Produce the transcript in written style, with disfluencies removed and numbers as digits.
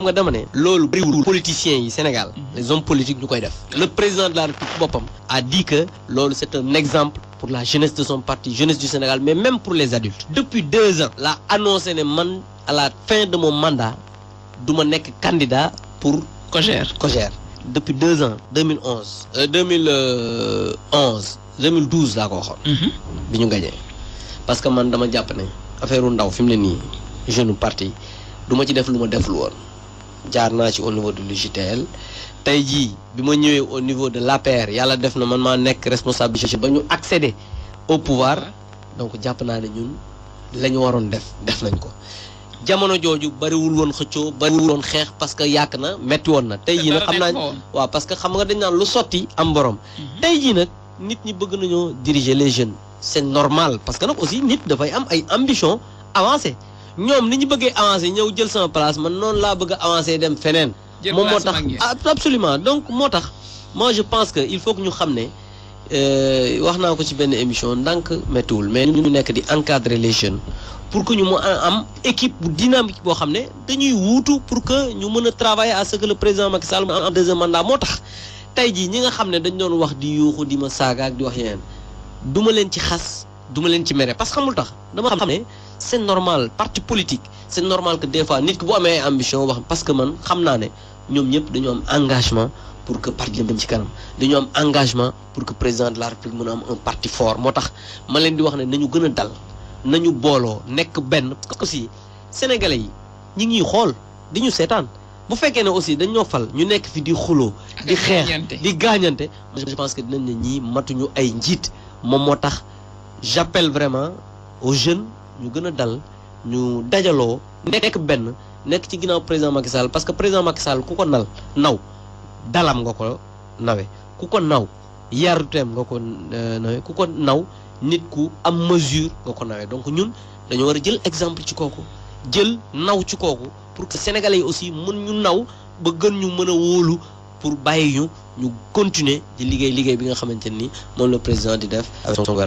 nga dama ne loolu bëriwul politiciens yi Sénégal les hommes politiques ñu koy def le président de la République boppam a dit que loolu c'est un exemple pour la jeunesse de son parti jeunesse du Sénégal mais même pour les adultes depuis 2 ans la annoncé ne man à la fin de mon mandat du ma nekk candidat pour COJER depuis 2 ans 2012 laa ko waxoon bi ñu gagné parce que man dama jàpp ne affaire ndaw fi mu ne nii jeune parti du ma ci def lu ma deful woon jaar naa ci au niveau de l'UJTL tey jii bi ma ñëwee au niveau de l'APR yàlla def na man maa nekk responsable ba ñu accéder au pouvoir donc jàpp naa ne ñun la ñu waroon def nañ ko jamono jooju bariwul woon xëccoo bariwul woon xeex parce que yàq na metti woon na tey jii nag xam naa waaw parce que xam nga dañ naan lu sotti am borom tey jii nag nit ñi bëgg nañoo diriger les jeunes c'est normal parce que nag aussi nit dafay am ay ambition avancé ñoom ni ñu bëggee avancer ñëw jël sama place man noonu laa bëgg a avancer dem feneen moom moo tax absolument donc moo tax moi je pense que il faut que ñu xam ne wax naa ko ci benn émission ndànk méttiwul mais ñu nekk di encadrer les jeunes pour que ñu mu am équipe bu dynamique boo xam ne dañuy wuutu pour que ñu mën a travailler à ce que le président Macky Sall mu am 2e mandat moo tax tey jii ñi nga xam ne dañ doon wax di yuuxu di ma saaga ak di wax yeneen du ma leen ci xas du ma leen ci mere parce que xamul tax dama xam ne c'est normal parti politique c'est normal que des fois nit ki bu amee ambition wax parce que man xam naa ne ñoom ñëpp dañoo am engagement pour que parti dem ci kanam dañoo am engagement pour que président de la République mën a am un parti fort moo tax ma leen di wax ne nañu gën a dal nañu booloo nekk benn parce que aussi sénégalais yi ñi ngi xool di ñu seetaan bu fekkee ne aussi dañoo fal ñu nekk fi di xuloo di xeex di gaañante je pense que dinañ ne ñii matuñu ay njiit moom moo tax j'appelle vraiment aux jeunes ñu gën a dal ñu dajaloo nekk benn nekk ci ginnaaw président Macky Sall parce que président Macky Sall ku ko naw dalam nga ko nawe ku ko naw yaruteem nga ko nawe ku ko naw nit ku am mesure nga ko nawe donc ñun dañoo war a jël exemple ci kooku jël naw ci kooku pour que sénégalais yi aussi mën ñu naw ba gën ñu mën a wóolu pour bàyyi ñu continuer di liggéey bi nga xamante ni moom le président di def avec son